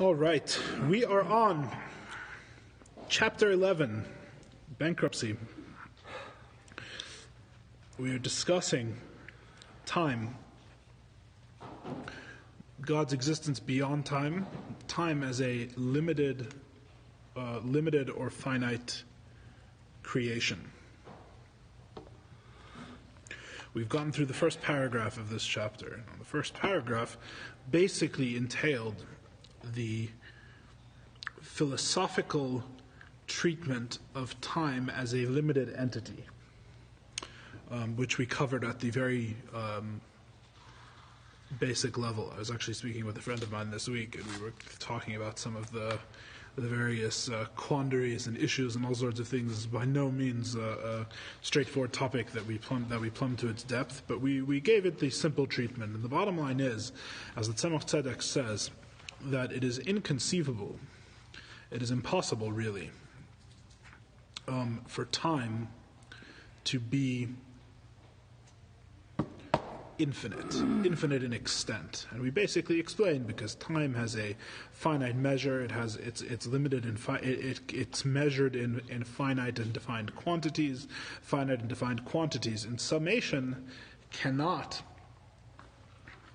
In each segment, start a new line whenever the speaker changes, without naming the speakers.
All right, we are on Chapter 11, Bankruptcy. We are discussing time, God's existence beyond time, time as a limited or finite creation. We've gone through the first paragraph of this chapter. The first paragraph basically entailed the philosophical treatment of time as a limited entity, which we covered at the very basic level. I was actually speaking with a friend of mine this week, and we were talking about some of the various quandaries and issues and all sorts of things. It's by no means a straightforward topic that we plumb to its depth, but we gave it the simple treatment. And the bottom line is, as the Tzemach Tzedek says, that it is inconceivable, it is impossible really, for time to be infinite in extent. And we basically explained, because time has a finite measure, it's limited it's measured in finite and defined quantities. Finite and defined quantities in summation cannot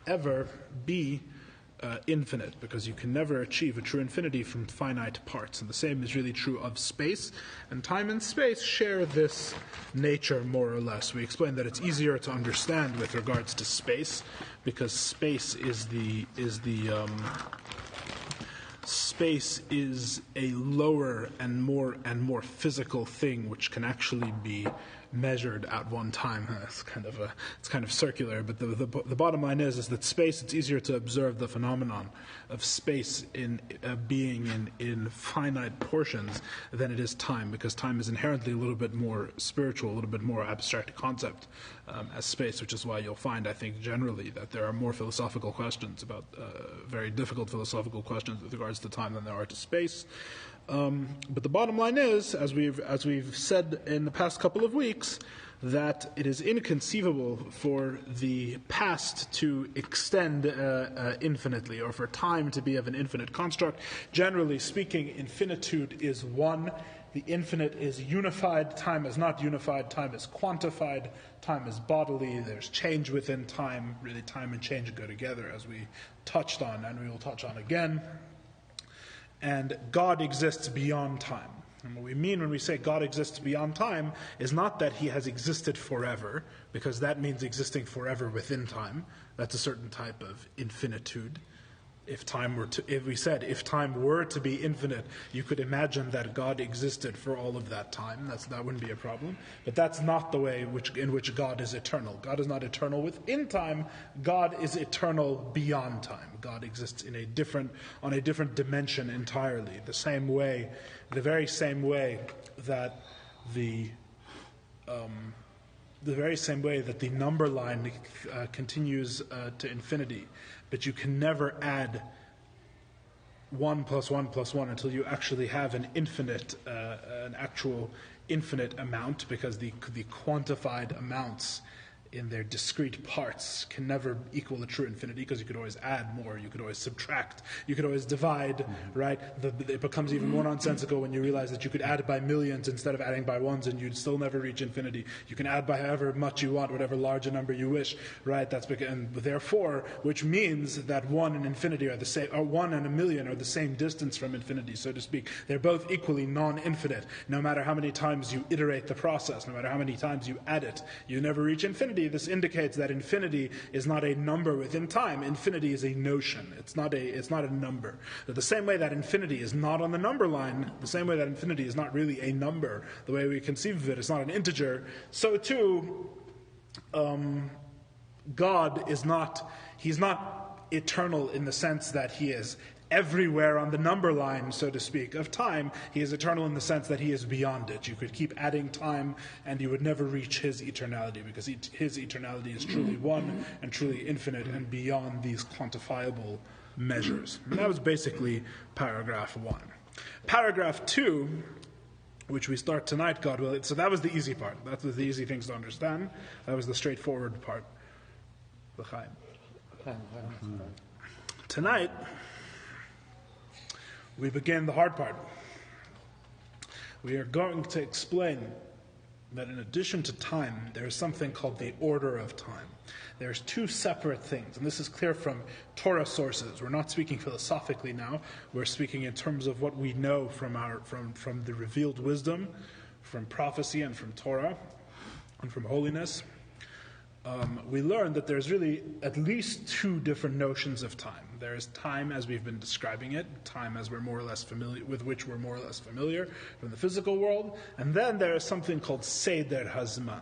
ever be infinite, because you can never achieve a true infinity from finite parts. And the same is really true of space. And time and space share this nature more or less. We explained that it's easier to understand with regards to space, because space is a lower and more physical thing, which can actually be measured at one time. It's kind of circular, but the bottom line is that space, it's easier to observe the phenomenon of space in being in finite portions than it is time, because time is inherently a little bit more spiritual, a little bit more abstract concept as space, which is why you'll find, I think, generally that there are more philosophical questions about very difficult philosophical questions with regards to time than there are to space. But the bottom line is, as we've said in the past couple of weeks, that it is inconceivable for the past to extend infinitely, or for time to be of an infinite construct. Generally speaking, infinitude is one. The infinite is unified. Time is not unified. Time is quantified. Time is bodily. There's change within time. Really, time and change go together, as we touched on, and we will touch on again. And God exists beyond time. And what we mean when we say God exists beyond time is not that he has existed forever, because that means existing forever within time. That's a certain type of infinitude. If time were to be infinite, you could imagine that God existed for all of that time. That wouldn't be a problem. But that's not the way in which God is eternal. God is not eternal within time. God is eternal beyond time. God exists on a different dimension entirely. The very same way that the number line continues to infinity, but you can never add 1 plus 1 plus 1 until you actually have an actual infinite amount, because the quantified amounts in their discrete parts can never equal a true infinity, because you could always add more, you could always subtract, you could always divide, right? It becomes even more nonsensical when you realize that you could add by millions instead of adding by ones, and you'd still never reach infinity. You can add by however much you want, whatever large a number you wish, right? And therefore, which means that 1 and infinity are the same, or 1 and a million are the same distance from infinity, so to speak. They're both equally non-infinite. No matter how many times you iterate the process, no matter how many times you add it, you never reach infinity. This indicates that infinity is not a number within time. Infinity is a notion. It's not a number. The same way that infinity is not on the number line, the same way that infinity is not really a number, the way we conceive of it's not an integer, so too God is not, he's not eternal in the sense that he is everywhere on the number line, so to speak, of time. He is eternal in the sense that he is beyond it. You could keep adding time and you would never reach his eternality, because his eternality is truly one and truly infinite and beyond these quantifiable measures. And that was basically paragraph 1. Paragraph 2, which we start tonight, God willing. So that was the easy part. That was the easy things to understand. That was the straightforward part. Tonight, we begin the hard part. We are going to explain that in addition to time, there is something called the order of time. There's two separate things, and this is clear from Torah sources. We're not speaking philosophically now. We're speaking in terms of what we know from the revealed wisdom, from prophecy and from Torah, and from holiness. We learn that there's really at least two different notions of time. There's time as we've been describing it, time as we're more or less familiar, with which we're more or less familiar from the physical world, and then there is something called Seder Hazman,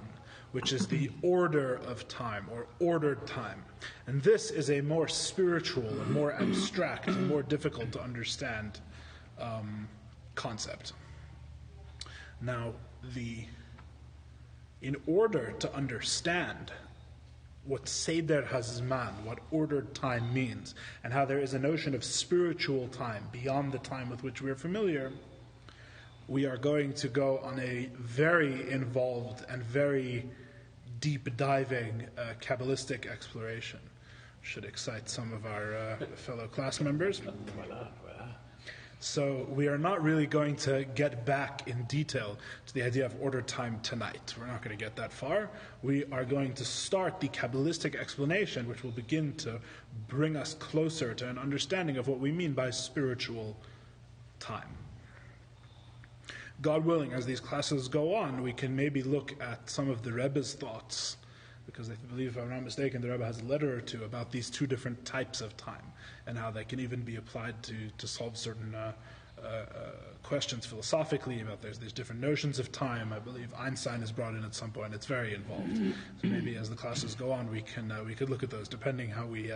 which is the order of time, or ordered time. And this is a more spiritual, a more abstract, a more difficult to understand concept. Now, in order to understand what Seder Hazman, what ordered time means, and how there is a notion of spiritual time beyond the time with which we're familiar, we are going to go on a very involved and very deep-diving Kabbalistic exploration. Should excite some of our fellow class members. So we are not really going to get back in detail to the idea of ordered time tonight. We're not going to get that far. We are going to start the Kabbalistic explanation, which will begin to bring us closer to an understanding of what we mean by spiritual time. God willing, as these classes go on, we can maybe look at some of the Rebbe's thoughts, because I believe, if I'm not mistaken, the Rebbe has a letter or two about these two different types of time, and how they can even be applied to solve certain questions philosophically about there's different notions of time. I believe Einstein is brought in at some point. It's very involved. So maybe as the classes go on, we could look at those depending how we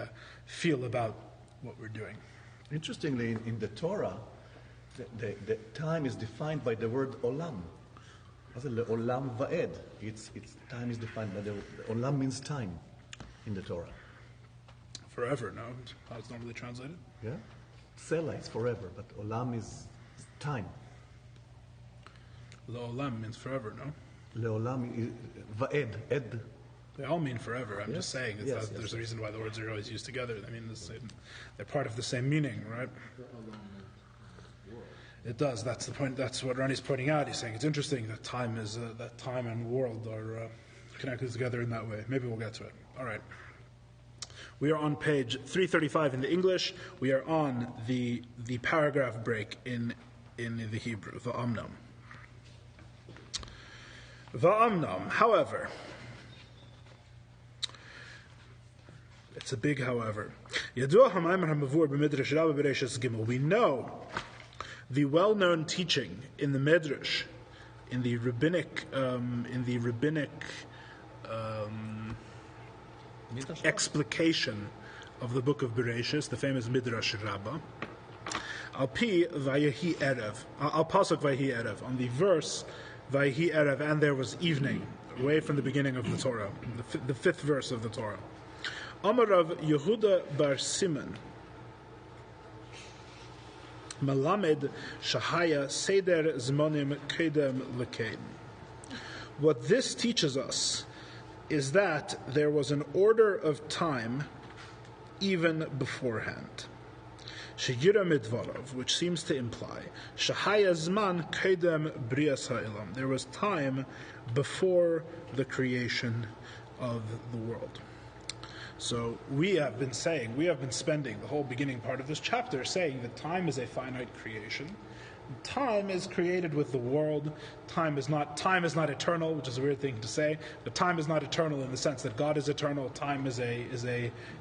feel about what we're doing.
Interestingly, in the Torah, the time is defined by the word olam. Olam va'ed. It's time is defined by the olam means time in the Torah.
Forever, no? How it's normally translated?
Yeah. Sela is forever, but olam is time.
Le'olam means forever, no?
Le'olam is va'ed. Ed.
They all mean forever. I'm just saying
Yes,
there's a reason why the words are always used together. I mean, they're part of the same meaning, right? It does. That's the point. That's what Ronnie's pointing out. He's saying it's interesting that time and world are connected together in that way. Maybe we'll get to it. All right. We are on page 335 in the English. We are on the paragraph break in the Hebrew. Va'amnam. Va'amnam. However, it's a big however. We know the well-known teaching in the Medrash, in the rabbinic explication of the book of Bereshis, the famous Midrash Rabbah, Al Pi Vayehi Erev, Al Pasuk Vayehi Erev, on the verse Vayehi Erev, and there was evening, away from the beginning of the Torah, the fifth verse of the Torah. Amarav Yehuda Bar Simon, Malamed Shahaya Seder Zmonim Kedem Lekein. What this teaches us is that there was an order of time even beforehand. Sheyira Midvarov, which seems to imply Shahaya Zman Kedem Brias Ha'ilam. There was time before the creation of the world. So we have been spending the whole beginning part of this chapter saying that time is a finite creation. Time is created with the world. Time is not eternal, which is a weird thing to say, but time is not eternal in the sense that God is eternal. Time is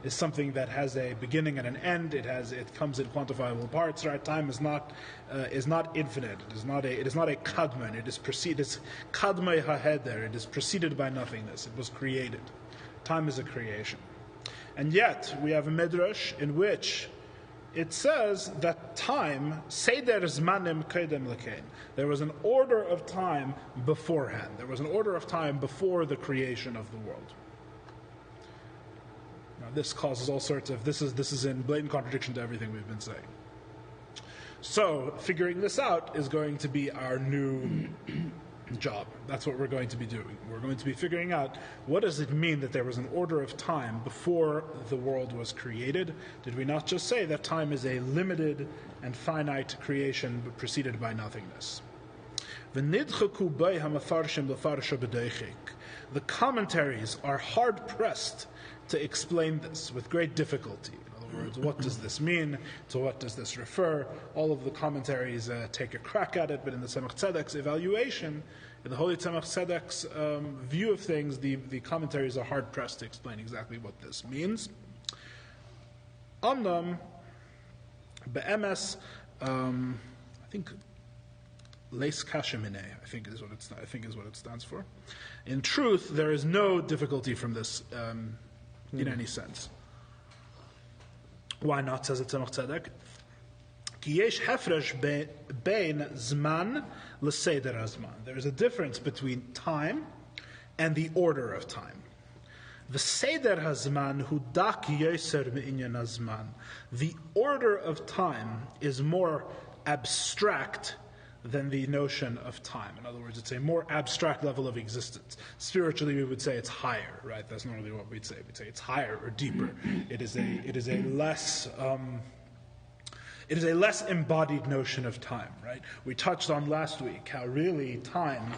something that has a beginning and an end. It comes in quantifiable parts, right? Time is not infinite. It is not a kadman. It is kadmai haheder. It is preceded by nothingness. It was created. Time is a creation. And yet, we have a midrash in which it says that time, Seder Zmanim Kedem Lekein, there was an order of time beforehand. There was an order of time before the creation of the world. Now, this causes all sorts of, this is in blatant contradiction to everything we've been saying. So, figuring this out is going to be our new job. That's what we're going to be doing. We're going to be figuring out what does it mean that there was an order of time before the world was created. Did we not just say that time is a limited and finite creation preceded by nothingness? The commentaries are hard-pressed to explain this with great difficulty. In other words, what does this mean? To what does this refer? All of the commentaries take a crack at it, but in the Tzemach Tzedek's evaluation, in the Holy Tzemach Tzedek's view of things, the commentaries are hard-pressed to explain exactly what this means. Amnam, be'emes, I think Leis Kashemine, I think is what it stands for. In truth, there is no difficulty from this in any sense. Why not, says the Tzemach Tzedek? Ki yesh hefresh bein zman l'seder hazman. There is a difference between time and the order of time. The seder hazman hu dak yoser me'inyan hazman. The order of time is more abstract than the notion of time. In other words, it's a more abstract level of existence. Spiritually, we would say it's higher, right? That's normally what we'd say. We'd say it's higher or deeper. It is a less embodied notion of time, right? We touched on last week how really time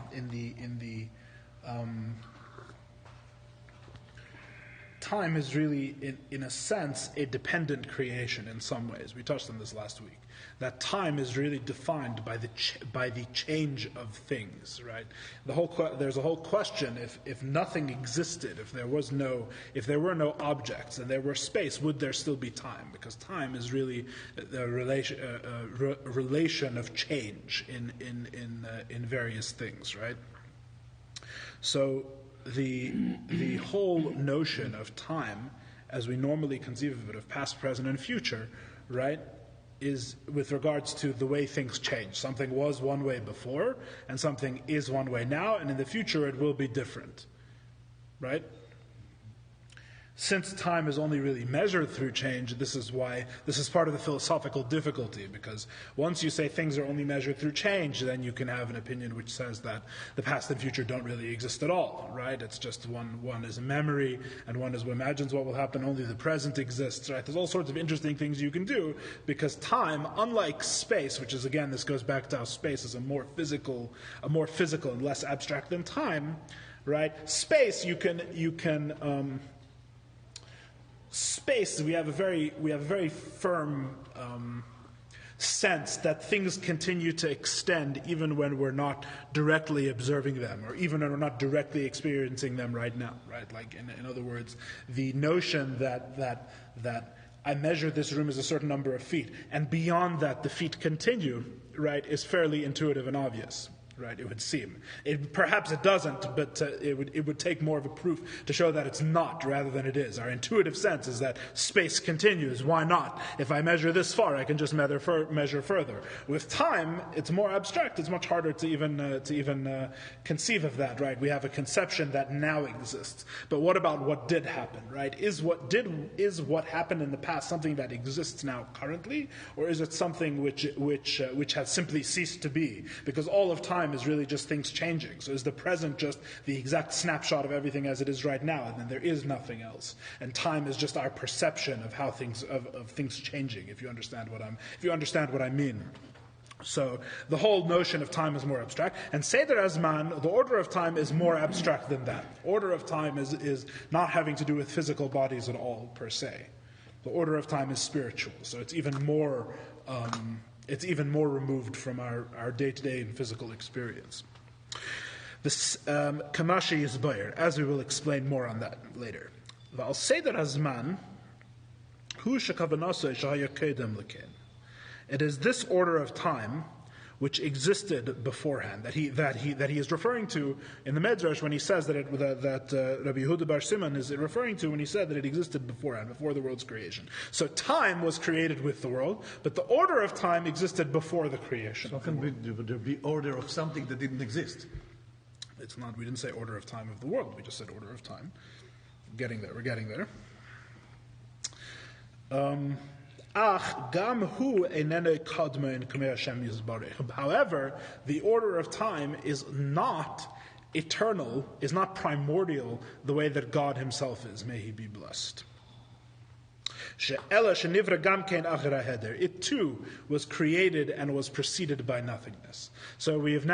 time is really, in a sense, a dependent creation in some ways. We touched on this last week. That time is really defined by the change of things, right? There's a whole question: if nothing existed, if there were no objects and there were space, would there still be time? Because time is really the relation of change in various things, right? So the whole notion of time, as we normally conceive of it, of past, present, and future, right, is with regards to the way things change. Something was one way before, and something is one way now, and in the future it will be different, right? Since time is only really measured through change, this is part of the philosophical difficulty, because once you say things are only measured through change, then you can have an opinion which says that the past and future don't really exist at all, right? It's just one is a memory, and one is what imagines what will happen, only the present exists, right? There's all sorts of interesting things you can do, because time, unlike space, which is, again, this goes back to how space is a more physical and less abstract than time, right? Space, space, we have a very firm sense that things continue to extend even when we're not directly observing them, or even when we're not directly experiencing them right now, right? Like, in other words, the notion that I measure this room as a certain number of feet, and beyond that the feet continue, right, is fairly intuitive and obvious. Right, it would seem. Perhaps it doesn't, but it would take more of a proof to show that it's not rather than it is. Our intuitive sense is that space continues. Why not? If I measure this far, I can just measure further. With time, it's more abstract. It's much harder to even conceive of that. Right? We have a conception that now exists. But what about what did happen? Right? Is what happened in the past something that exists now currently, or is it something which has simply ceased to be? Because all of time is really just things changing. So is the present just the exact snapshot of everything as it is right now, and then there is nothing else? And time is just our perception of how things changing. If you understand what I mean. So the whole notion of time is more abstract, and Seder Hazman, the order of time, is more abstract than that. Order of time is not having to do with physical bodies at all per se. The order of time is spiritual, so it's even more. It's even more removed from our day-to-day and physical experience. This Kamashi is Bayer, as we will explain more on that later. V'al Seder Hazman, hu shekavanasei shahaya kedem leken. It is this order of time which existed beforehand, that he is referring to in the Medrash when he says that Rabbi Yehuda Bar Simon is referring to when he said that it existed beforehand, before the world's creation. So time was created with the world, but the order of time existed before the creation.
So how can there be order of something that didn't exist?
It's not. We didn't say order of time of the world. We just said order of time. We're getting there. However, the order of time is not eternal, is not primordial the way that God himself is. May he be blessed. It too was created and was preceded by nothingness. So we've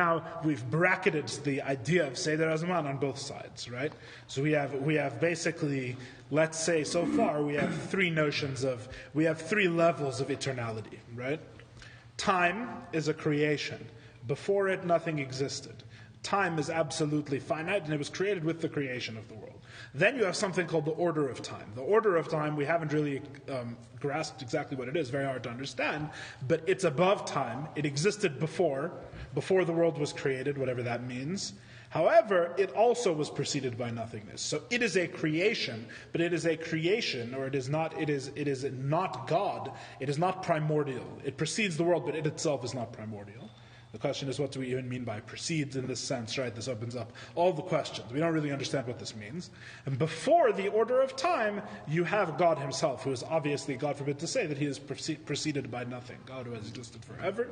bracketed the idea of Seder HaZman on both sides, right? So we have basically, let's say so far, we have three levels of eternality, right? Time is a creation. Before it, nothing existed. Time is absolutely finite, and it was created with the creation of the world. Then you have something called the order of time. The order of time, we haven't really grasped exactly what it is, very hard to understand, but it's above time. It existed before the world was created, whatever that means. However, it also was preceded by nothingness. So it is a creation, but it is a creation, or it is not God. It is not primordial. It precedes the world, but it itself is not primordial. The question is, what do we even mean by precedes in this sense, right? This opens up all the questions. We don't really understand what this means. And before the order of time, you have God himself, who is obviously, God forbid to say, that he is preceded by nothing. God who has existed forever.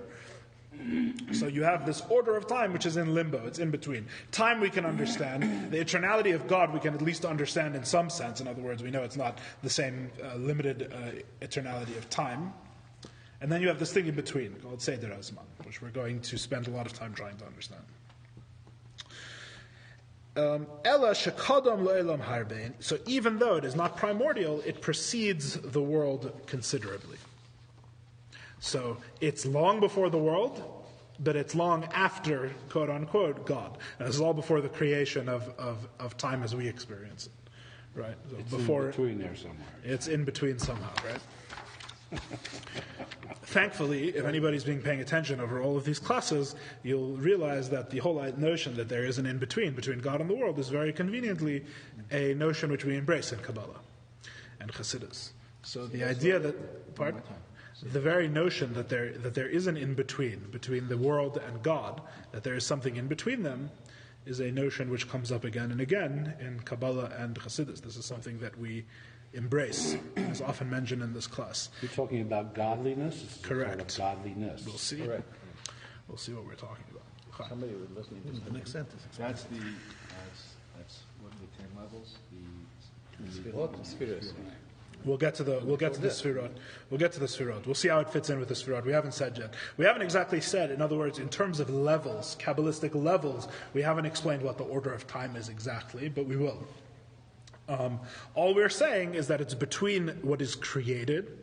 So you have this order of time which is in limbo. It's in between. Time we can understand. The eternality of God we can at least understand in some sense. In other words, we know it's not the same limited eternality of time. And then you have this thing in between called Seder HaZman, which we're going to spend a lot of time trying to understand. So even though it is not primordial, it precedes the world considerably. So it's long before the world, but it's long after, quote unquote, God. And this is all before the creation of time as we experience it. Right? So
it's in between there somewhere.
It's in between somehow, right? Thankfully, if anybody's been paying attention over all of these classes, you'll realize that the whole notion that there is an in-between between God and the world is very conveniently a notion which we embrace in Kabbalah and Chassidus. So the idea that, the very notion that there is an in-between between the world and God, that there is something in between them, is a notion which comes up again and again in Kabbalah and Chassidus. This is something that we embrace, is often mentioned in this class.
You're talking about godliness?
Correct.
Sort of godliness.
We'll see.
Correct.
We'll see what we're talking about.
Somebody was listening to the next sentence.
That's what the 10 levels.
Sefirot.
We'll get to the Sefirot. We'll get to the Sefirot. We'll see how it fits in with the Sefirot. We haven't said yet. We haven't exactly said, in other words, in terms of levels, Kabbalistic levels, we haven't explained what the order of time is exactly, but we will. All we're saying is that it's between what is created,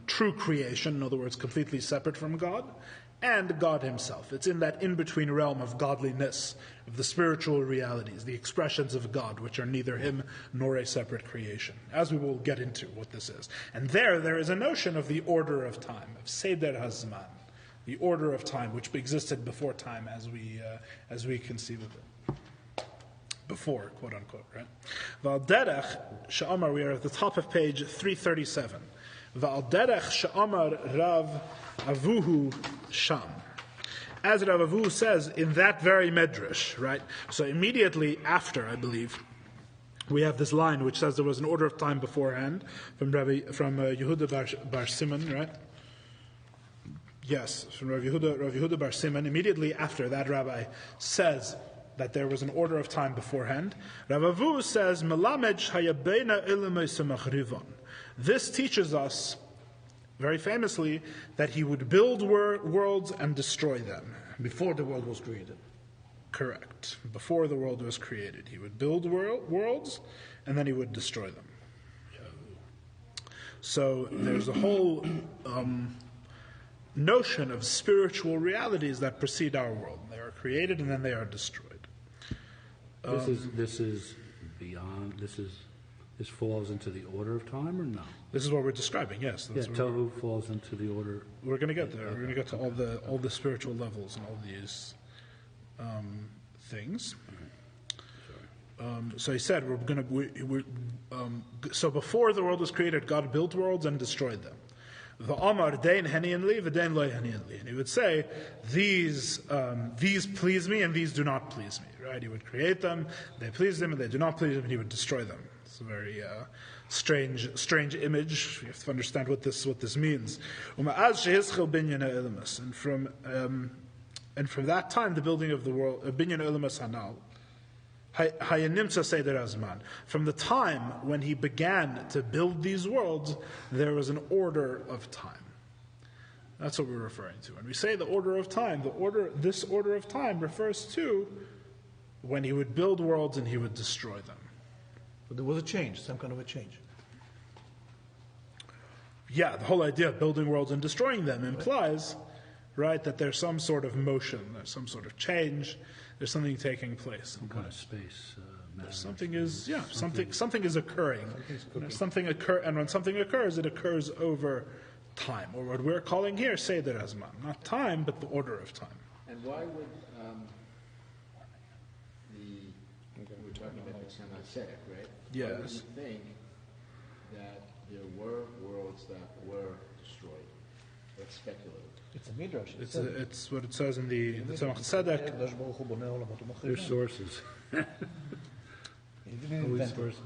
true creation, in other words, completely separate from God, and God himself. It's in that in-between realm of godliness, of the spiritual realities, the expressions of God, which are neither him nor a separate creation, as we will get into what this is. And there is a notion of the order of time, of Seder HaZman, the order of time, which existed before time as we conceive of it. Before, quote unquote, right? V'al derech she'amar, we are at the top of page 337. V'al derech she'amar Rav Avuhu Sham. As Rav Avuhu says in that very medrash, right? So immediately after, I believe, we have this line which says there was an order of time beforehand from Yehuda Bar Simon, right? Yes, from Rav Yehuda Bar Simon. Immediately after that, Rabbi says that there was an order of time beforehand. Rav Avuhu says, "Melamed shayabeina ilimei semachrivon." This teaches us, very famously, that he would build worlds and destroy them.
Before the world was created.
Correct. Before the world was created. He would build worlds, and then he would destroy them. So there's a whole notion of spiritual realities that precede our world. They are created, and then they are destroyed.
This is beyond. This falls into the order of time, or no?
This is what we're describing. Yes.
Yeah, Tohu falls into the order.
We're going to get there. We're going to get to all the spiritual levels and all these things. So he said so before the world was created, God built worlds and destroyed them. And he would say, these please me and these do not please me. Right? He would create them, they pleased him, and they do not please him, and he would destroy them. It's a very strange image. You have to understand what this means. And from that time, the building of the world, binyan ulamas hanal, hayanimtza seder azman. From the time when he began to build these worlds, there was an order of time. That's what we're referring to. When we say the order of time, this order of time refers to when he would build worlds and he would destroy them.
But there was a change, some kind of a change.
Yeah, the whole idea of building worlds and destroying them implies, right, that there's some sort of motion, there's some sort of change, there's something taking place.
Some kind of space.
Something is occurring. And when something occurs, it occurs over time, or what we're calling here Seder Hazman. Not time, but the order of time.
And why would we're talking about the Tzemach Tzedek, right?
Yes.
Why would you think that there were worlds that were destroyed? That's speculative.
It's a midrash.
It's what it says in the Tzemach Tzedek.
There's sources.
He didn't invent it.
Sources.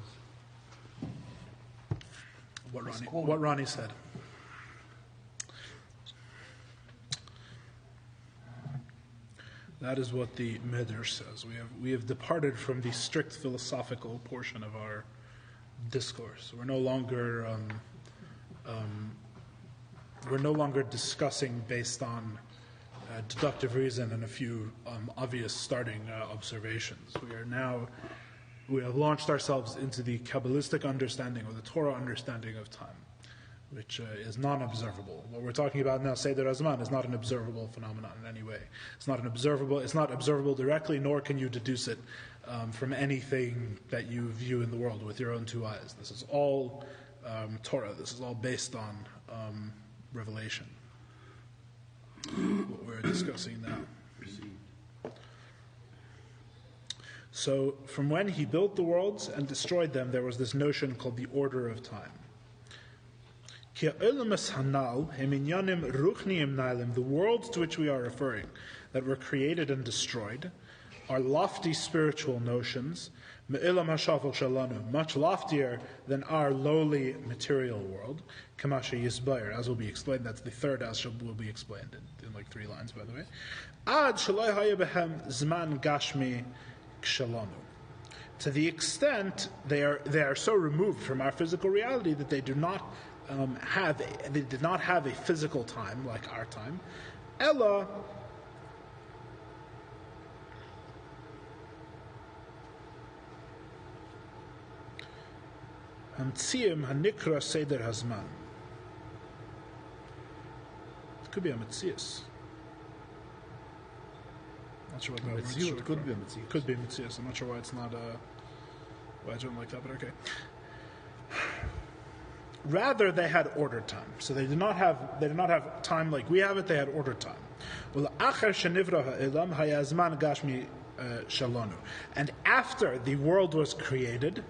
What Ronnie said. That is what the Midrash says. We have departed from the strict philosophical portion of our discourse. We're no longer discussing based on deductive reason and a few obvious starting observations. We have launched ourselves into the Kabbalistic understanding or the Torah understanding of time, which is non-observable. What we're talking about now, Seder Hazman, is not an observable phenomenon in any way. It's not observable directly, nor can you deduce it from anything that you view in the world with your own two eyes. This is all Torah. This is all based on revelation. What we're discussing now. So, from when he built the worlds and destroyed them, there was this notion called the order of time. The worlds to which we are referring, that were created and destroyed, are lofty spiritual notions, much loftier than our lowly material world, as will be explained. That's the third as will be explained in like 3 lines, by the way. To the extent they are so removed from our physical reality that they do not did not have a physical time like our time. Ella Hamtziim hanikra Seder Hazman. It could be a Metzius. Not sure what that word is.
It could be a Metzius.
Could be Metzius. I'm not sure why it's not why I don't like that, but okay. Rather, they had ordered time. So they did not have time like we have it. They had ordered time. And after the world was created,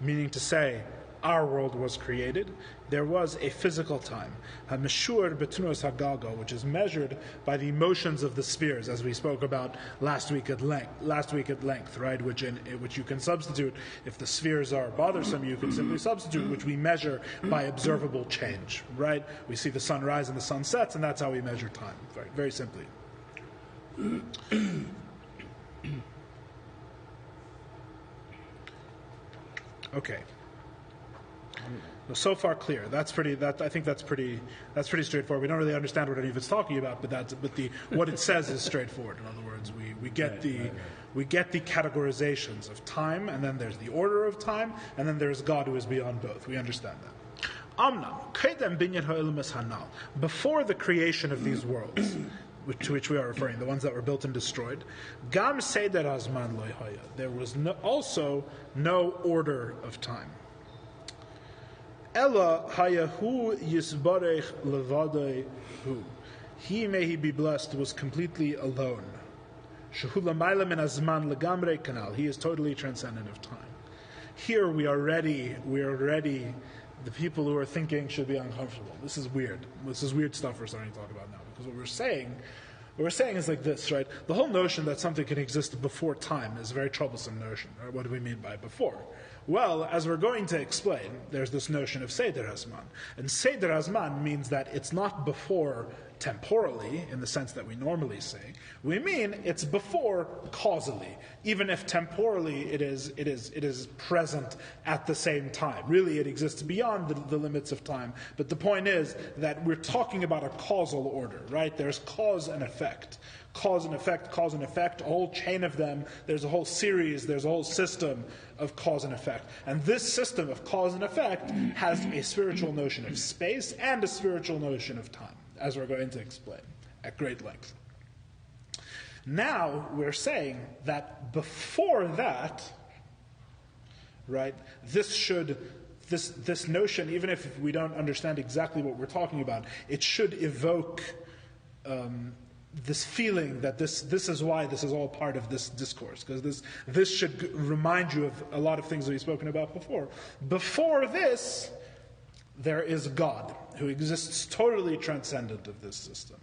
meaning to say, our world was created, there was a physical time, which is measured by the motions of the spheres, as we spoke about last week at length, right? Which you can substitute if the spheres are bothersome. You can simply substitute, which we measure by observable change, right? We see the sun rise and the sun sets, and that's how we measure time, right? Very simply. Okay. So far clear. I think that's pretty straightforward. We don't really understand what any of it's talking about, but what it says is straightforward. In other words, we get the categorizations of time, and then there's the order of time, and then there's God who is beyond both. We understand that. Before the creation of these worlds, to which we are referring, the ones that were built and destroyed, Gam Seder Hazman Lo Haya. There was also no order of time. Ella Hayahu Yisbarech Levadei Hu. He, may he be blessed, was completely alone. Shehu Lamayla Min Hazman Legamrei Kanal. He is totally transcendent of time. Here we are ready. The people who are thinking should be uncomfortable. This is weird. This is weird stuff we're starting to talk about now. Because what we're saying is like this, right? The whole notion that something can exist before time is a very troublesome notion. Right? What do we mean by before? Well, as we're going to explain, there's this notion of Seder Hazman. And Seder Hazman means that it's not before temporally, in the sense that we normally say. We mean it's before causally, even if temporally it is present at the same time. Really, it exists beyond the limits of time. But the point is that we're talking about a causal order, right? There's cause and effect. Cause and effect, a whole chain of them. There's a whole series, there's a whole system of cause and effect. And this system of cause and effect has a spiritual notion of space and a spiritual notion of time, as we're going to explain at great length. Now, we're saying that before that, right, this notion, even if we don't understand exactly what we're talking about, it should evoke this feeling that this is why this is all part of this discourse, because this should remind you of a lot of things that we've spoken about before. Before this, there is God, who exists totally transcendent of this system.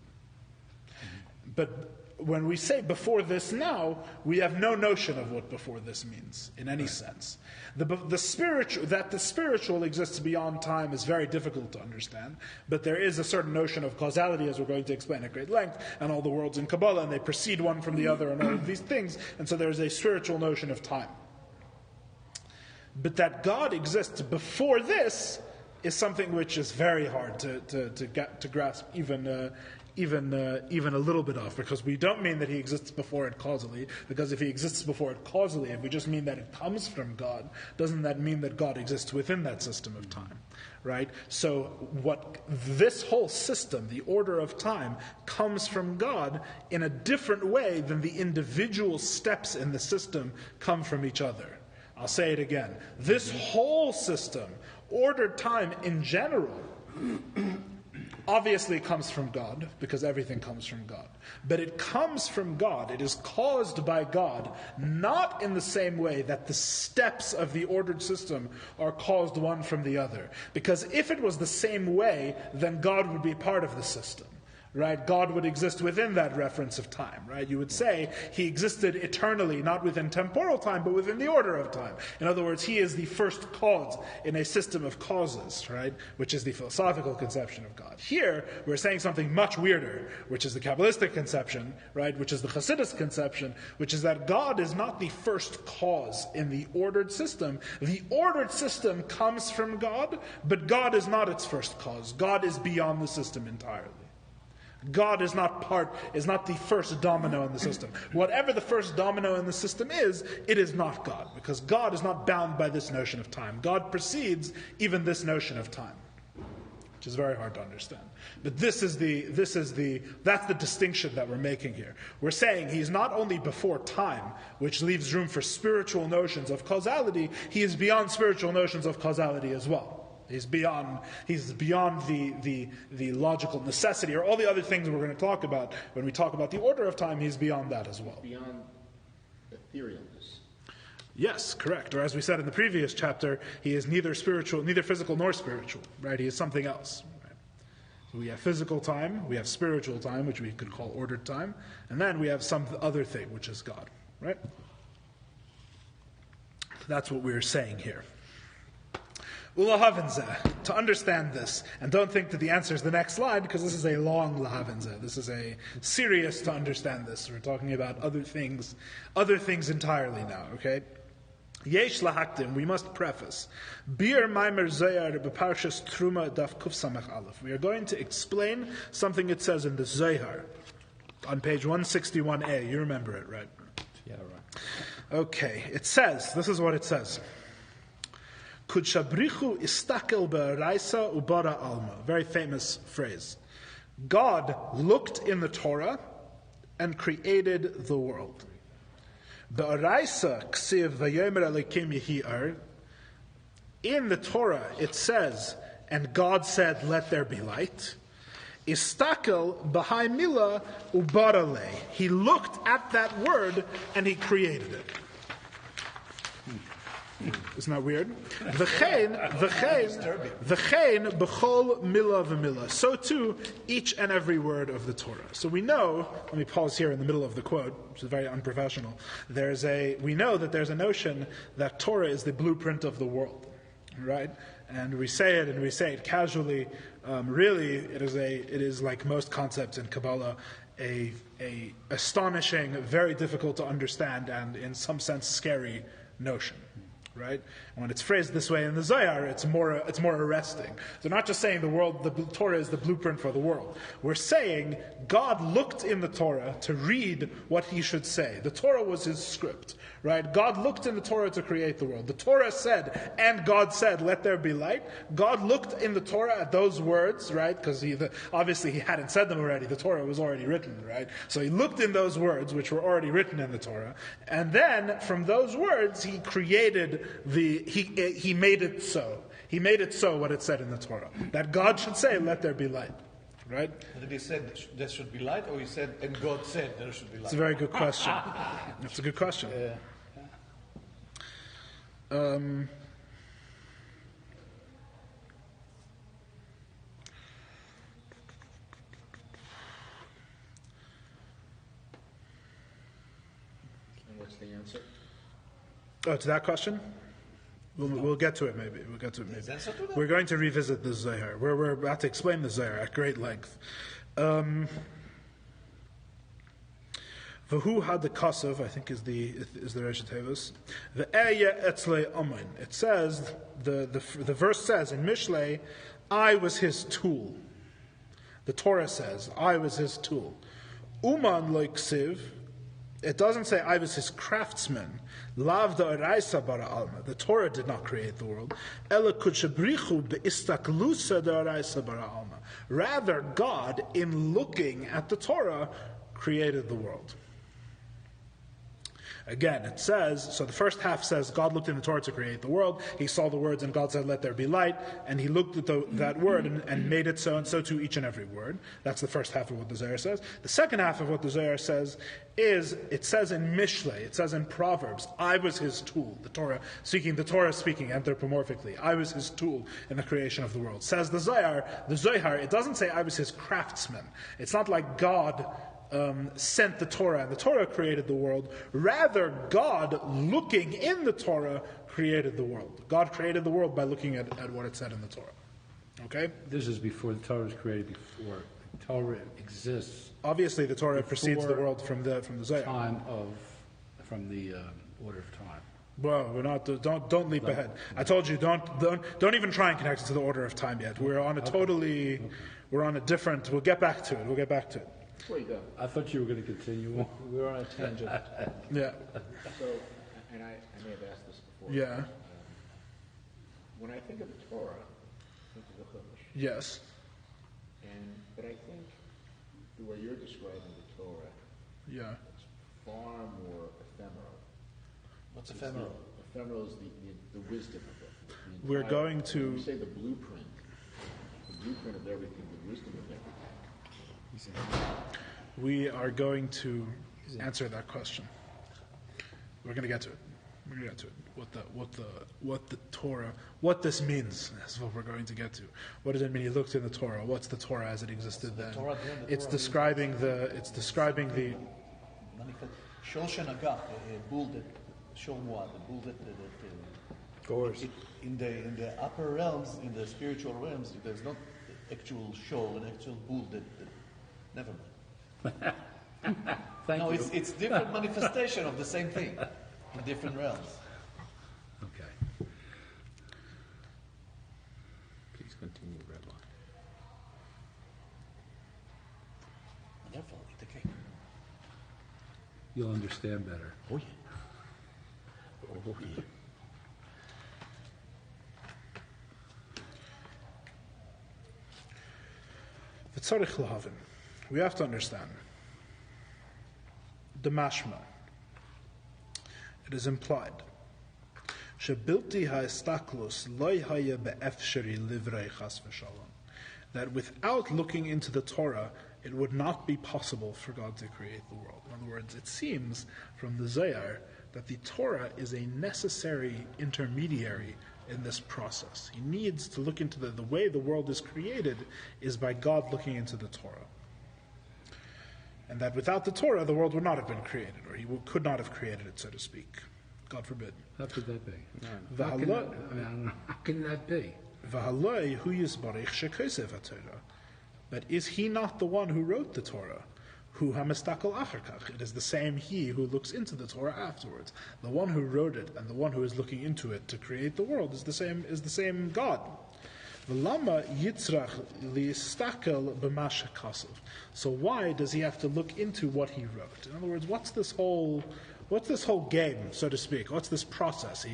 But when we say before this now, we have no notion of what before this means in any sense. The spiritual exists beyond time is very difficult to understand, but there is a certain notion of causality, as we're going to explain at great length, and all the worlds in Kabbalah, and they precede one from the other, and all of these things, and so there's a spiritual notion of time. But that God exists before this is something which is very hard to grasp even a little bit of, because we don't mean that he exists before it causally, because if he exists before it causally, if we just mean that it comes from God, doesn't that mean that God exists within that system of time, right? So what this whole system, the order of time, comes from God in a different way than the individual steps in the system come from each other. I'll say it again. This whole system, ordered time in general, obviously comes from God, because everything comes from God. But it comes from God, it is caused by God, not in the same way that the steps of the ordered system are caused one from the other. Because if it was the same way, then God would be part of the system. Right? God would exist within that reference of time, right? You would say he existed eternally, not within temporal time, but within the order of time. In other words, he is the first cause in a system of causes, right? Which is the philosophical conception of God. Here, we're saying something much weirder, which is the Kabbalistic conception, right? Which is the Chassidic conception, which is that God is not the first cause in the ordered system. The ordered system comes from God, but God is not its first cause. God is beyond the system entirely. God is not the first domino in the system. Whatever the first domino in the system is, it is not God, because God is not bound by this notion of time. God precedes even this notion of time, which is very hard to understand. But that's the distinction that we're making here. We're saying he's not only before time, which leaves room for spiritual notions of causality, he is beyond spiritual notions of causality as well. He's beyond the logical necessity, or all the other things we're going to talk about when we talk about the order of time. He's beyond that as well.
Beyond etherealness.
Yes, correct. Or as we said in the previous chapter, he is neither physical nor spiritual. Right? He is something else. Right? So we have physical time, we have spiritual time, which we could call ordered time, and then we have some other thing, which is God. Right? That's what we're saying here. To understand this, and don't think that the answer is the next slide, because this is a long lahavenza. This is a serious to understand this. We're talking about other things entirely now, okay? Yesh lahaktim, we must preface. Bir maimer zayar b'parshas truma daf kuf samach aleph. We are going to explain something it says in the Zohar on page 161a. You remember it, right?
Yeah, right.
Okay, it says, this is what it says. Kudshabrichu istakel be'araisa ubara alma. Very famous phrase. God looked in the Torah and created the world. Be'araisa ksiv vayomer alekim yehi ar. In the Torah it says, and God said, let there be light. Istakel b'hai mila ubara le. He looked at that word and he created it. Isn't that weird? V'chein b'chol milah v'milah. So too, each and every word of the Torah. So we know, let me pause here in the middle of the quote, which is very unprofessional. We know that there's a notion that Torah is the blueprint of the world, right? And we say it casually. Really, it is like most concepts in Kabbalah, a astonishing, very difficult to understand, and in some sense scary notion, right? And when it's phrased this way in the Zohar, it's more arresting. So not just saying the Torah is the blueprint for the world. We're saying God looked in the Torah to read what He should say. The Torah was His script, right? God looked in the Torah to create the world. The Torah said, and God said, "Let there be light." God looked in the Torah at those words, right? Because obviously He hadn't said them already. The Torah was already written, right? So He looked in those words, which were already written in the Torah, and then from those words He created He made it so. He made it so what it said in the Torah. That God should say, "Let there be light." Right?
Did He said there should be light, or He said, and God said there should be light?
It's a very good question. That's a good question. The
answer?
Oh, to that question? We'll get to it maybe. We're going to revisit the Zohar. We're about to explain the Zohar at great length. Vahu had the kasav, I think is the Rosh Tevos. The eya etzle amen. It says the verse says in Mishlei, "I was his tool." The Torah says, "I was his tool." Uman loiksiv. It doesn't say, "I was his craftsman." Lav da'araisa bara alma. The Torah did not create the world. Ela kudshabrichu beistaklusa da'araisa bara alma. Rather, God, in looking at the Torah, created the world. Again, it says, so the first half says, God looked in the Torah to create the world. He saw the words and God said, "Let there be light." And He looked at that word and made it so, and so too each and every word. That's the first half of what the Zohar says. The second half of what the Zohar says is, it says in Mishlei, it says in Proverbs, "I was His tool." The Torah speaking anthropomorphically. I was His tool in the creation of the world. Says the Zohar, it doesn't say I was His craftsman. It's not like God sent the Torah and the Torah created the world. Rather, God, looking in the Torah, created the world. God created the world by looking at what it said in the Torah. Okay?
This is before the Torah was created, before the Torah exists.
Obviously, the Torah precedes the world from the Zohar.
From the order of time.
Well, we're not. Don't leap ahead. I told you, don't even try and connect it to the order of time yet. We're on a different. We'll get back to it.
I thought you were going to continue on.
We were on a tangent.
Yeah.
So, and I may have asked this before.
Yeah.
When I think of the Torah, I think of the Chumash.
Yes.
But I think the way you're describing the Torah, it's far more ephemeral.
What's ephemeral?
Ephemeral is the wisdom of it.
We're going to.
When you say the blueprint of everything, the wisdom of everything.
We are going to answer that question. We're going to get to it. What the Torah, what this means is what we're going to get to. What does it mean? He looked in the Torah. What's the Torah as it existed then? It's describing the.
Shol shenagah, bull that shomwa, the bull that.
Of course.
In the upper realms, in the spiritual realms, there's not actual shol, an actual bull that. Never mind.
Thank you.
It's different manifestation of the same thing in different realms.
Okay. Please continue, Rabbi.
Wonderful. Eat the cake.
You'll understand better.
Oh yeah. Oh yeah.
V'tzarich lahavin. We have to understand the mashma. It is implied. Shebilti ha'estaklus loy haya be'efsheri livrei chas v'shalom. That without looking into the Torah, it would not be possible for God to create the world. In other words, it seems from the Zohar that the Torah is a necessary intermediary in this process. He needs to look into the way the world is created is by God looking into the Torah. And that without the Torah, the world would not have been created, or he could not have created it, so to speak. God forbid.
How could that be? How can that be?
But is he not the one who wrote the Torah? It is the same he who looks into the Torah afterwards. The one who wrote it and the one who is looking into it to create the world is the same God. So why does he have to look into what he wrote? In other words, what's this whole game, so to speak? What's this process?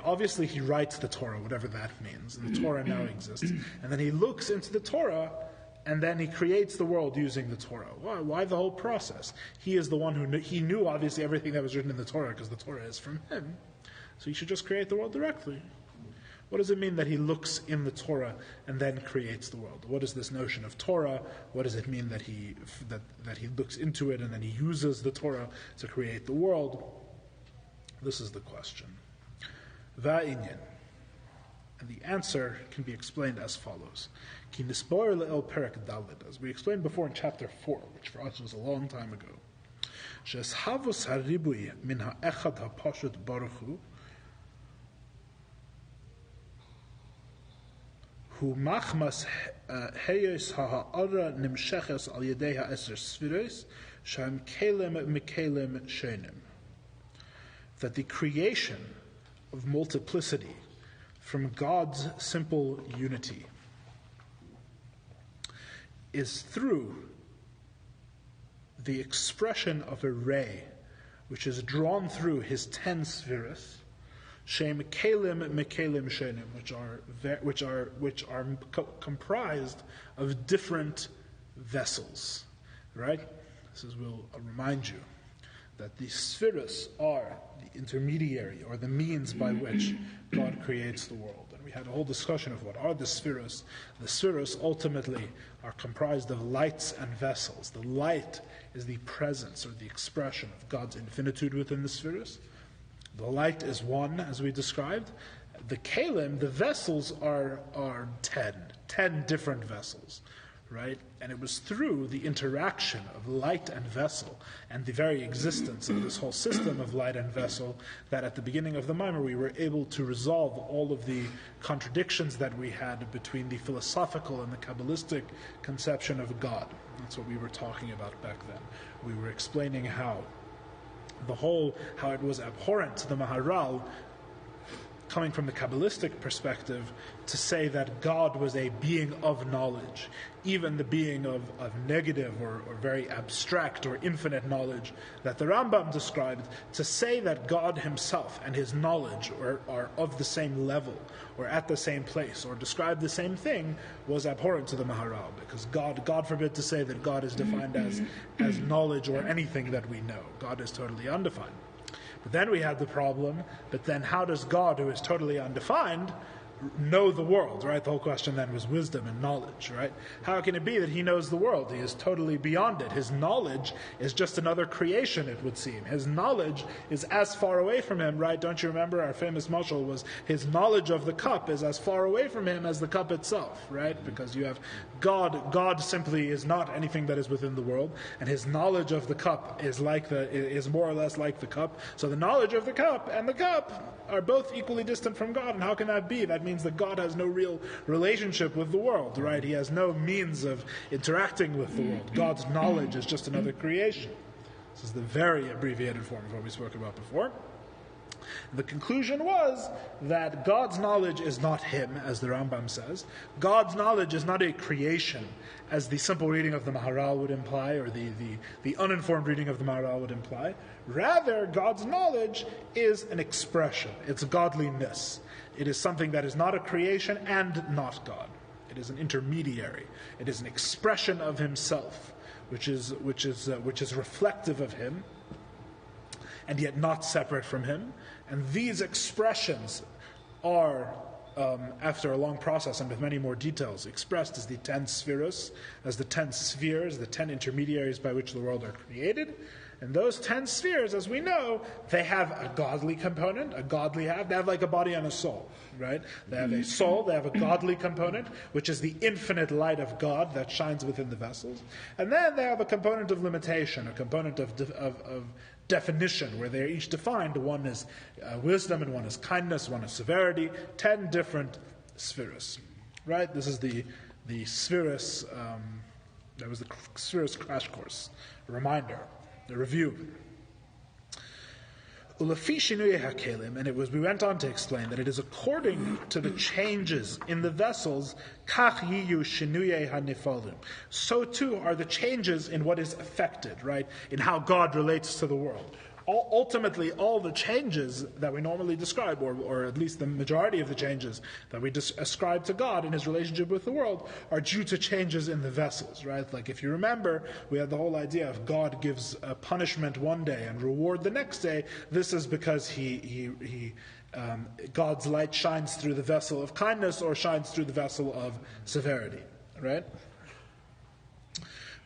Obviously he writes the Torah, whatever that means, and the Torah now exists. And then he looks into the Torah, and then he creates the world using the Torah. Why the whole process? He is the one who knew obviously everything that was written in the Torah, because the Torah is from him. So he should just create the world directly. What does it mean that he looks in the Torah and then creates the world? What is this notion of Torah? What does it mean that he looks into it and then he uses the Torah to create the world? This is the question. Va'inyan. And the answer can be explained as follows. Ki nisboir le'el perek daled, as we explained before in chapter 4, which for us was a long time ago. Shes havus haribui min ha'echad ha'pashut baruch hu machmas heyes ha'ara nimsheches al yedei ha'eser sfiros shem kelem mikelem shenim. That the creation of multiplicity from God's simple unity is through the expression of a ray which is drawn through his 10 spheres, Shem Kalim Mekalim Shenim, which are comprised of different vessels. Right? I'll remind you that the spheres are the intermediary or the means by which God creates the world. And we had a whole discussion of what are the spheres. The spheres ultimately are comprised of lights and vessels. The light is the presence or the expression of God's infinitude within the spheres. The light is one, as we described. The kalim, the vessels, are 10 different vessels, right? And it was through the interaction of light and vessel and the very existence of this whole system of light and vessel that at the beginning of the Maimer we were able to resolve all of the contradictions that we had between the philosophical and the Kabbalistic conception of God. That's what we were talking about back then. We were explaining how it was abhorrent to the Maharal, coming from the Kabbalistic perspective, to say that God was a being of knowledge, even the being of negative or very abstract or infinite knowledge that the Rambam described, to say that God himself and his knowledge are of the same level or at the same place or describe the same thing was abhorrent to the Maharal, because God forbid to say that God is defined as knowledge or anything that we know. God is totally undefined. But then we had the problem, but then how does God, who is totally undefined, know the world, right? The whole question then was wisdom and knowledge, right? How can it be that he knows the world? He is totally beyond it. His knowledge is just another creation, it would seem. His knowledge is as far away from him, right? Don't you remember our famous mashal was his knowledge of the cup is as far away from him as the cup itself, right? Because you have God simply is not anything that is within the world, and his knowledge of the cup is more or less like the cup. So the knowledge of the cup and the cup are both equally distant from God, and how can that be? That means that God has no real relationship with the world, right? He has no means of interacting with the world. God's knowledge is just another creation. This is the very abbreviated form of what we spoke about before. The conclusion was that God's knowledge is not him, as the Rambam says. God's knowledge is not a creation, as the simple reading of the Maharal would imply, or the uninformed reading of the Maharal would imply. Rather, God's knowledge is an expression. It's godliness. It is something that is not a creation and not God. It is an intermediary. It is an expression of himself, which is reflective of him, and yet not separate from him. And these expressions are, after a long process and with many more details, expressed as the 10 spheres, as the 10 spheres, the 10 intermediaries by which the world are created. And those 10 spheres, as we know, they have a godly component, they have like a body and a soul, right? They have a soul, they have a godly component, which is the infinite light of God that shines within the vessels. And then they have a component of limitation, a component of definition, where they're each defined. One is wisdom, and one is kindness, one is severity. 10 different spheres, right? This is the spheres. That was the spheres crash course, a reminder, the review. And we went on to explain that it is according to the changes in the vessels, so too are the changes in what is affected, right? In how God relates to the world. Ultimately, all the changes that we normally describe, or at least the majority of the changes that we ascribe to God in his relationship with the world, are due to changes in the vessels, right? Like if you remember, we had the whole idea of God gives a punishment one day and reward the next day. This is because God's light shines through the vessel of kindness or shines through the vessel of severity, right?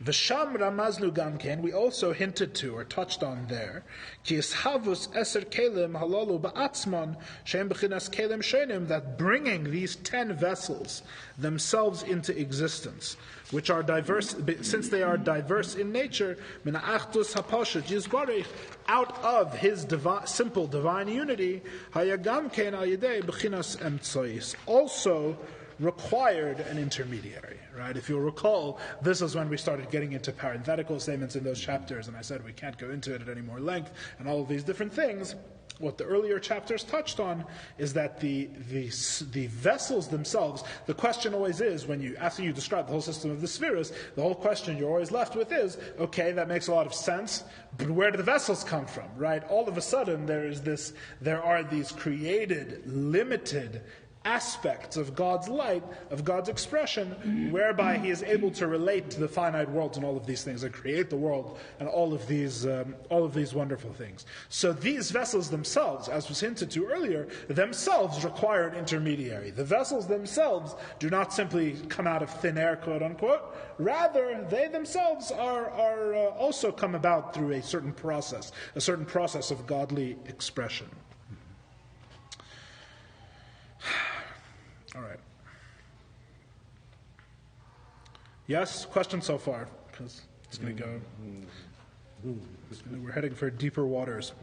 V'sham ramaznu gamken, we also hinted to or touched on there, ki ishavus eser kelim halalu ba'atzman shem b'chinas kelim shenim, that bringing these 10 vessels themselves into existence, which are diverse, since they are diverse in nature, min ha'achdus ha'pashat yizbarich, out of his simple divine unity, hayagamken al yedei b'chinas emtsois, also required an intermediary, right? If you'll recall, this is when we started getting into parenthetical statements in those chapters, and I said we can't go into it at any more length, and all of these different things. What the earlier chapters touched on is that the vessels themselves, the question always is, after you describe the whole system of the spheres, the whole question you're always left with is, okay, that makes a lot of sense, but where do the vessels come from, right? All of a sudden there are these created, limited aspects of God's light, of God's expression, whereby he is able to relate to the finite world and all of these things, and create the world and all of these wonderful things. So these vessels themselves, as was hinted to earlier, themselves require an intermediary. The vessels themselves do not simply come out of thin air, quote unquote. Rather, they themselves are also come about through a certain process of godly expression. All right. Yes, question so far, because it's going to go. We're heading for deeper waters.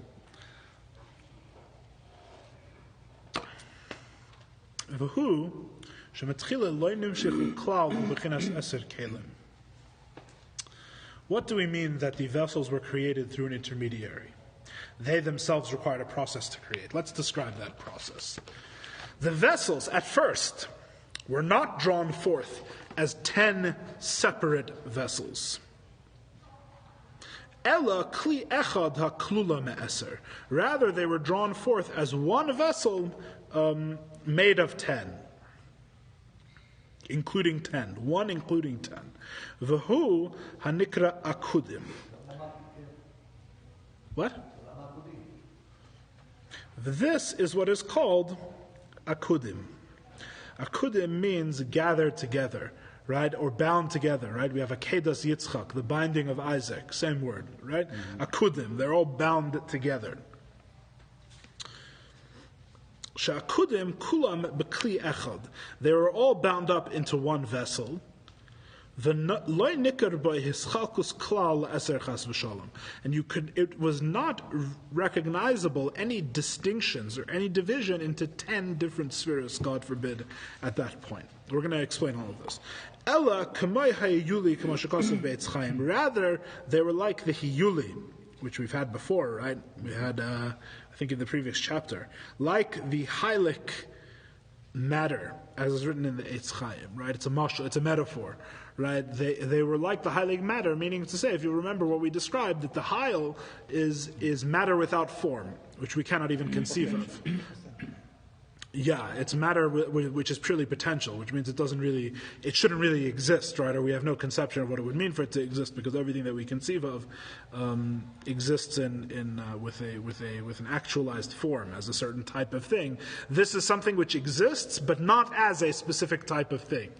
What do we mean that the vessels were created through an intermediary? They themselves required a process to create. Let's describe that process. The vessels, at first, were not drawn forth as 10 separate vessels. Ella kli echad haklula me'eser. Rather, they were drawn forth as one vessel made of 10. Including 10. One including 10. V'hu hanikra akudim. What? This is what is called akudim. Akudim means gathered together, right? Or bound together, right? We have Akedas Yitzchak, the binding of Isaac, same word, right? Mm-hmm. Akudim, they're all bound together. Sha'akudim kulam b'kli echad. They were all bound up into one vessel. And it was not recognizable any distinctions or any division into 10 different spheres, God forbid, at that point. We're going to explain all of this. Rather, they were like the hiyuli, which we've had before, right? We had, I think in the previous chapter, like the hylic matter, as is written in the Eitz Chaim, right? It's a mashal, it's a metaphor, right? They were like the hylic matter, meaning to say, if you remember what we described, that the hyl is matter without form, which we cannot even conceive of. Yeah, it's matter which is purely potential, which means it shouldn't really exist, right? Or we have no conception of what it would mean for it to exist, because everything that we conceive of exists with an actualized form as a certain type of thing. This is something which exists, but not as a specific type of thing,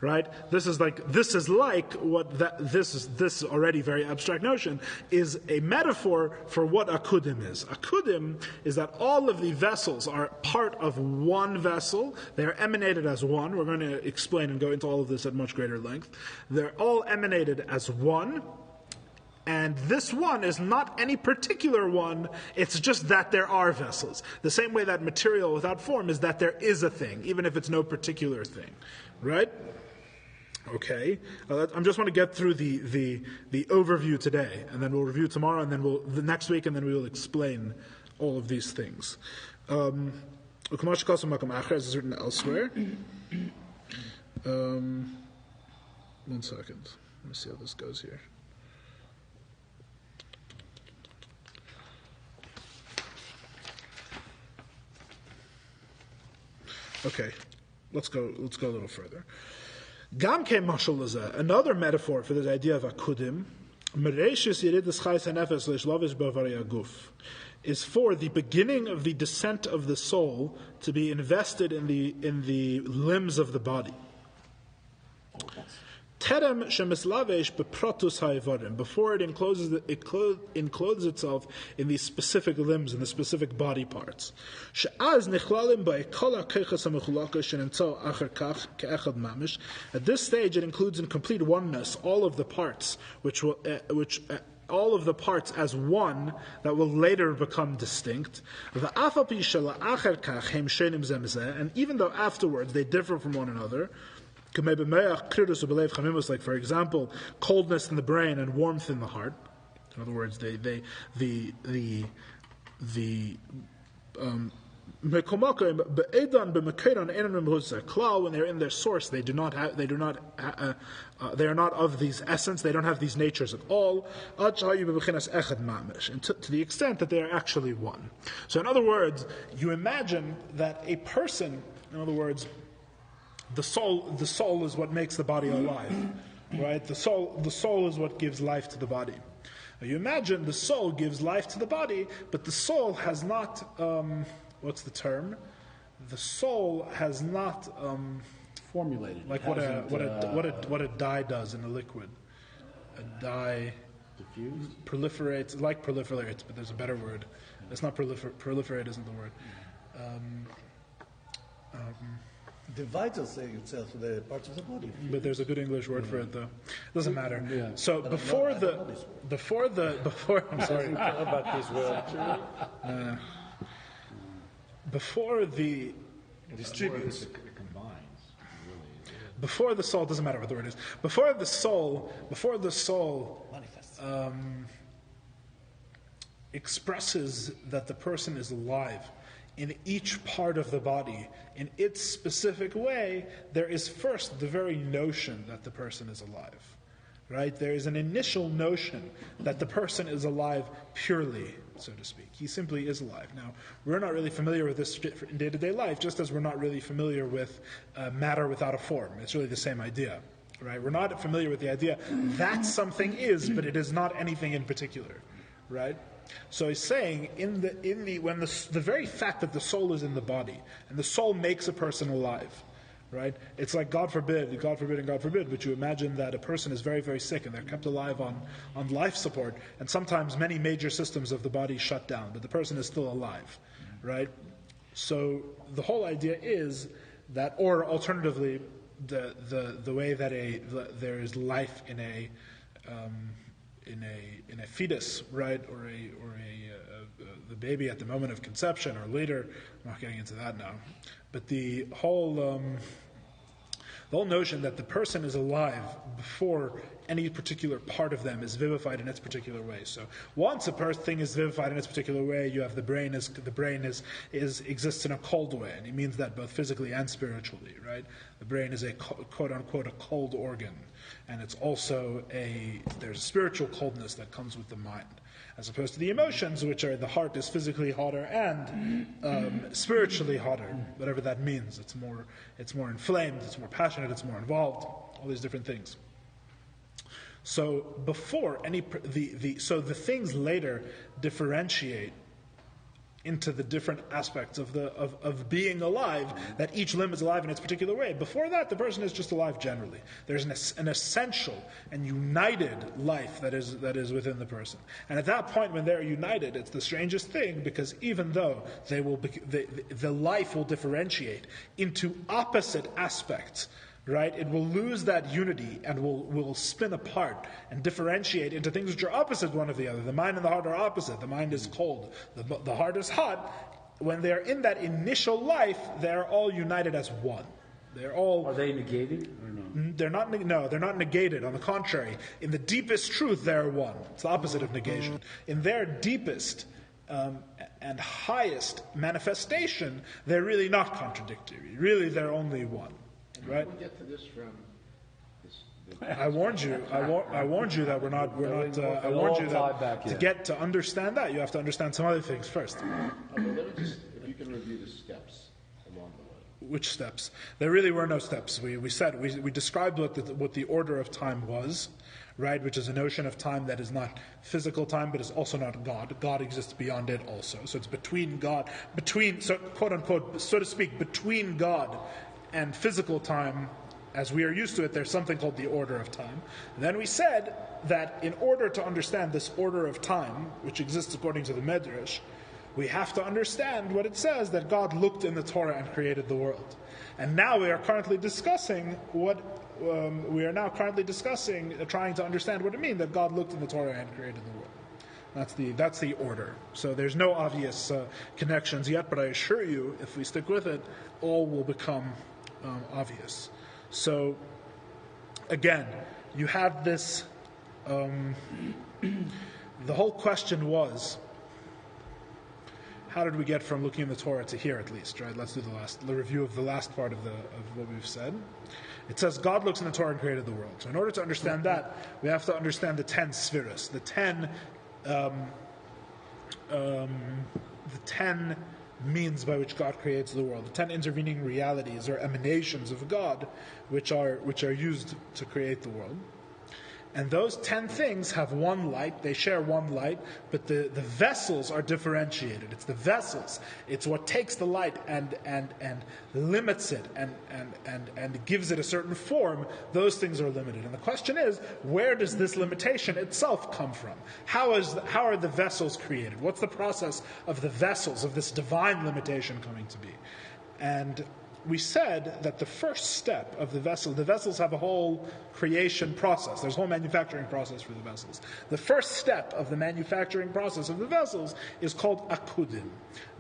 right? This is like what this already very abstract notion is a metaphor for what akudim is. Akudim is that all of the vessels are part of one vessel. They are emanated as one. We're going to explain and go into all of this at much greater length. They're all emanated as one. And this one is not any particular one, it's just that there are vessels. The same way that material without form is that there is a thing, even if it's no particular thing. Right? Okay. I just want to get through the overview today, and then we'll review tomorrow, and then the next week, and then we will explain all of these things. As is written elsewhere. 1 second. Let me see how this goes here. Okay, let's go a little further. Gamke mashal lazeh, another metaphor for this idea of akudim, is for the beginning of the descent of the soul to be invested in the limbs of the body. Terem shemislavesh beprotus ha'evarim, before it encloses itself in these specific limbs and the specific body parts. She'az nichlalim ba'ekol ha'keiches ha'mechulaka shenimtzo acher kach ke'echad mamish. At this stage, it includes in complete oneness all of the parts, all of the parts as one that will later become distinct. And even though afterwards they differ from one another, like for example, coldness in the brain and warmth in the heart. In other words, when they're in their source, they are not of these essence, they don't have these natures at all, and to the extent that they are actually one. So in other words, you imagine that a person, in other words, the soul is what makes the body alive, right? The soul is what gives life to the body. Now you imagine the soul gives life to the body, but the soul has not, what's the term? The soul has not
formulated.
Like what a dye does in a liquid. A dye
diffused
proliferates, but there's a better word. It's not proliferate isn't the word.
Divides itself to the parts of the body.
But there's a good English word for it, though. Doesn't matter.
Yeah.
So before I'm sorry.
about this word.
Before the
distributes.
It combines.
Before the soul, doesn't matter what the word is. Before the soul
Manifests.
Expresses that the person is alive in each part of the body, in its specific way, there is first the very notion that the person is alive. Right? There is an initial notion that the person is alive purely, so to speak. He simply is alive. Now, we're not really familiar with this in day-to-day life, just as we're not really familiar with matter without a form. It's really the same idea. Right? We're not familiar with the idea that something is, but it is not anything in particular. Right? So he's saying when the very fact that the soul is in the body and the soul makes a person alive, right? It's like God forbid, but you imagine that a person is very, very sick and they're kept alive on life support, and sometimes many major systems of the body shut down, but the person is still alive, right? So the whole idea is that, or alternatively, the way that there is life in a fetus, right, or the baby at the moment of conception or later. I'm not getting into that now, but the whole notion that the person is alive before any particular part of them is vivified in its particular way. So once a thing is vivified in its particular way, you have the brain exists in a cold way, and it means that both physically and spiritually, right? The brain is a quote unquote a cold organ. And it's also there's a spiritual coldness that comes with the mind, as opposed to the emotions, which are the heart is physically hotter and spiritually hotter, whatever that means. It's more inflamed, it's more passionate, it's more involved, all these different things. So before the things later differentiate into the different aspects of being alive, that each limb is alive in its particular way. Before that, the person is just alive generally. There's an essential and united life that is within the person. And at that point, when they're united, it's the strangest thing, because even though the life will differentiate into opposite aspects, right? It will lose that unity and will spin apart and differentiate into things which are opposite one of the other. The mind and the heart are opposite. The mind is cold. The heart is hot. When they're in that initial life, they're all united as one.
Are they negated or no?
They're not negated. On the contrary, in the deepest truth, they're one. It's the opposite of negation. In their deepest and highest manifestation, they're really not contradictory. Really, they're only one. Right?
We get to this from this.
I warned you. I warned you that we're not. I warned you that to understand that, you have to understand some other things first.
Let me just, if you can review the steps along the way.
Which steps? There really were no steps. We described what the order of time was, right? Which is a notion of time that is not physical time, but is also not God. God exists beyond it also. So it's between God, so quote unquote, so to speak, between God and physical time, as we are used to it, there's something called the order of time. And then we said that in order to understand this order of time, which exists according to the Medrash, we have to understand what it says, that God looked in the Torah and created the world. And now we are currently discussing trying to understand what it means that God looked in the Torah and created the world. That's the order. So there's no obvious connections yet, but I assure you, if we stick with it, all will become obvious. So, again, you have this. The whole question was, how did we get from looking in the Torah to here, at least? Right? Let's do the review of the last part of what we've said. It says God looks in the Torah and created the world. So, in order to understand that, we have to understand the 10 spheres, the 10 means by which God creates the world, the 10 intervening realities or emanations of God, which are used to create the world. And those 10 things have one light, they share one light, but the vessels are differentiated. It's the vessels. It's what takes the light and limits it and gives it a certain form. Those things are limited. And the question is, where does this limitation itself come from? How are the vessels created? What's the process of the vessels, of this divine limitation coming to be? And we said that the first step of the vessels have a whole creation process. There's a whole manufacturing process for the vessels. The first step of the manufacturing process of the vessels is called akudim.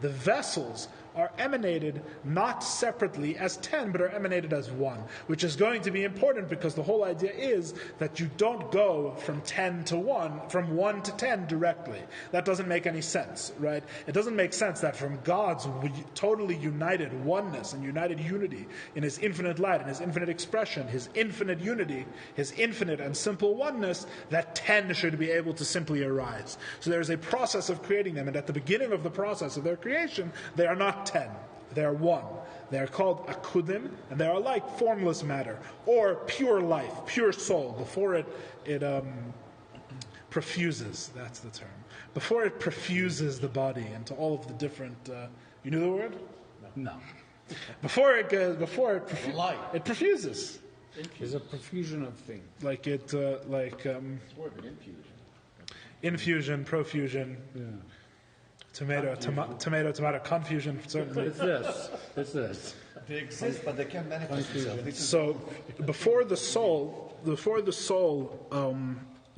The vessels are emanated not separately as 10, but are emanated as one, which is going to be important because the whole idea is that you don't go from 10 to 1, from 1 to 10 directly. That doesn't make any sense, right? It doesn't make sense that from God's totally united oneness and united unity in His infinite light and His infinite expression, His infinite unity, His infinite and simple oneness, that 10 should be able to simply arise. So there's a process of creating them, and at the beginning of the process of their creation, they are not 10. They are one. They are called akudim, and they are like formless matter, or pure life, pure soul, before it perfuses, that's the term. Before it perfuses the body into all of the different, you knew the word?
No.
Before it perfuses.
There's a profusion of things.
Like
it's more of an infusion.
Infusion, profusion. Yeah. Tomato, confusion, certainly.
It's this.
They exist, but they can't manifest themselves.
So, before the soul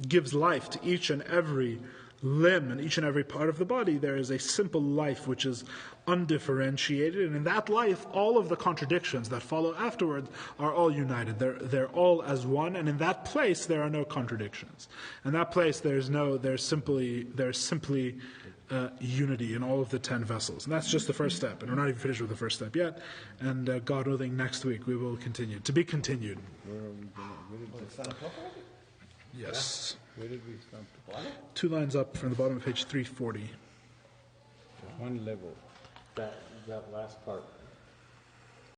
gives life to each and every limb and each and every part of the body, there is a simple life which is undifferentiated, and in that life, all of the contradictions that follow afterwards are all united. They're all as one, and in that place there are no contradictions. In that place, there's simply unity in all of the 10 vessels. And that's just the first step. And we're not even finished with the first step yet. And God willing, next week we will continue. To be continued. Yes.
Where did we stop?
2 lines up from the bottom of page 340.
One level. That last part.